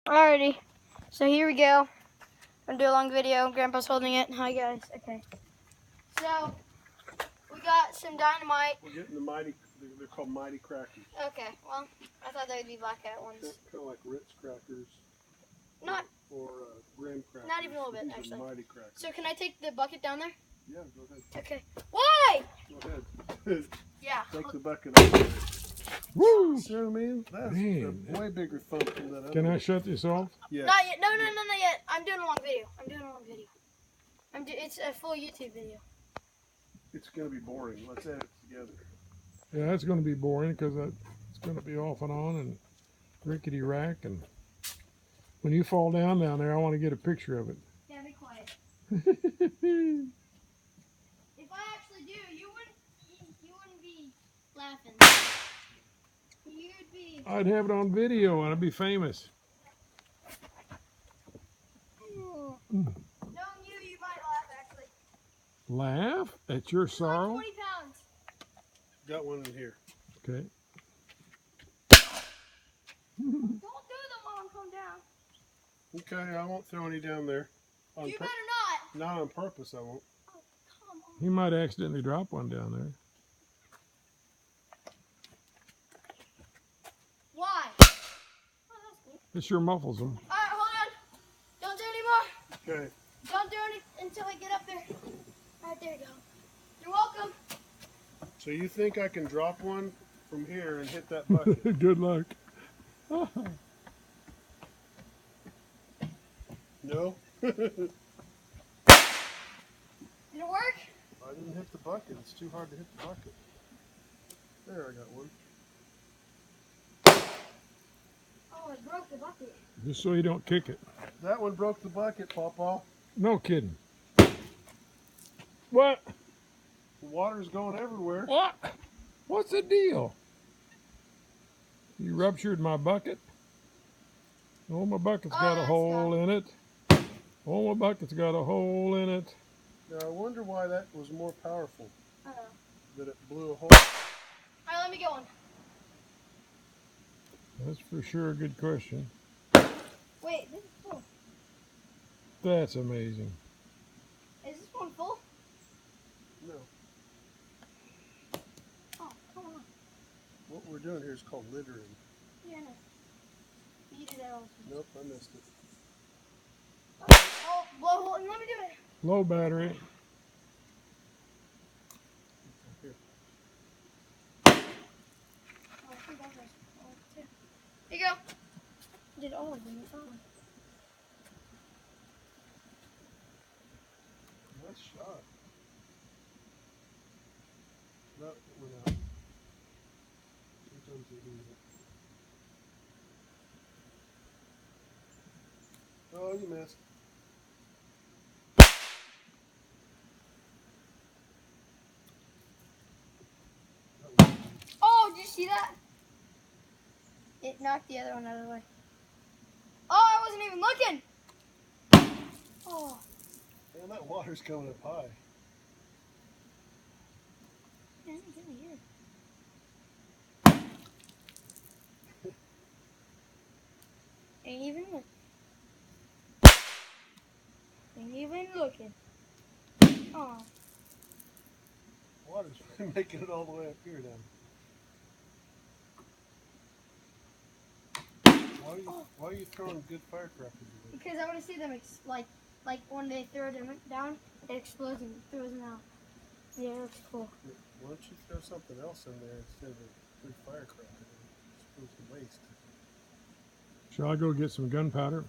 Alrighty, so here we go. I'm gonna do a long video. Grandpa's holding it. Hi guys. Okay. So we got some dynamite. We're getting the mighty. They're called mighty crackers. Okay. Well, I thought they'd be black cat ones. Kind of like Ritz crackers. Not. Or graham crackers. Not even a little bit, These actually. are mighty crackers. So can I take the bucket down there? Yeah, go ahead. Okay. Why? Go ahead. Yeah. Take the bucket up. Woo! See what I mean? That's Man. a way bigger thump than that other Can I one. shut this off? Yeah. Not yet. No, not yet. I'm doing a long video. It's a full YouTube video. It's going to be boring. Let's edit it together. Yeah, that's going to be boring because it's going to be off and on and rickety rack. And when you fall down there, I want to get a picture of it. Yeah, be quiet. If I actually do, you wouldn't be laughing. You'd be. I'd have it on video and I'd be famous. Knowing you might laugh actually. Laugh at your It's like sorrow? 20 pounds. Got one in here. Okay. Don't do them while I'm coming down. Okay, I won't throw any down there. You better not. Not on purpose, I won't. Oh, come on. He might accidentally drop one down there. Why? Oh, that's good. It sure muffles them. Alright, hold on. Don't do any more. Okay. Don't do any until I get up there. Alright, there you go. You're welcome. So you think I can drop one from here and hit that bucket? Good luck. No? Did it work? I didn't hit the bucket. It's too hard to hit the bucket. There, I got one. Oh, it broke the bucket. Just so you don't kick it. That one broke the bucket, Pawpaw. No kidding. What? The water's going everywhere. What? What's the deal? You ruptured my bucket? Oh, my bucket's got a that's hole in it. Oh, my bucket's got a hole in it. Now, I wonder why that was more powerful. That it blew a hole. Alright, let me get one. That's for sure a good question. Wait, this is full. That's amazing. Is this one full? No. Oh, come on. What we're doing here is called littering. Yeah, no. You do that all. Nope, I missed it. Oh, well, let me do it. Low battery. Here. Oh, I think that was two. Here you go. I did all of them. It's fine. Nice shot. That went out. Sometimes they do that. Oh, you missed. Oh, did you see that? It knocked the other one out of the way. Oh, I wasn't even looking. Oh. Man, that water's coming up high. It isn't in here. Ain't even looking. Ain't even looking. Oh. Water's making it all the way up here now. Why are you throwing good firecrackers away? Because I want to see them like when they throw them down, it explodes and throws them out. Yeah, it looks cool. Why don't you throw something else in there instead of a good firecracker? It's supposed to waste. Shall I go get some gunpowder?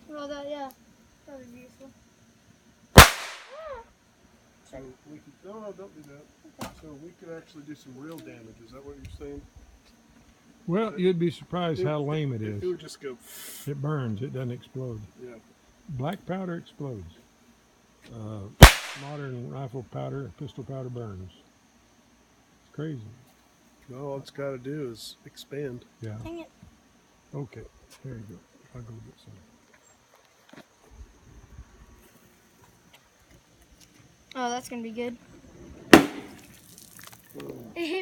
Well, yeah, that would be useful. So we could, no, don't do that. So we could actually do some real damage. Is that what you're saying? Well, you'd be surprised how lame it It is. would just go. It burns. It doesn't explode. Yeah. Black powder explodes. Modern rifle powder, pistol powder burns. It's crazy. No, all it's got to do is expand. Yeah. Dang it. Okay. There you go. I'll go get some. Oh, that's gonna be good. It hit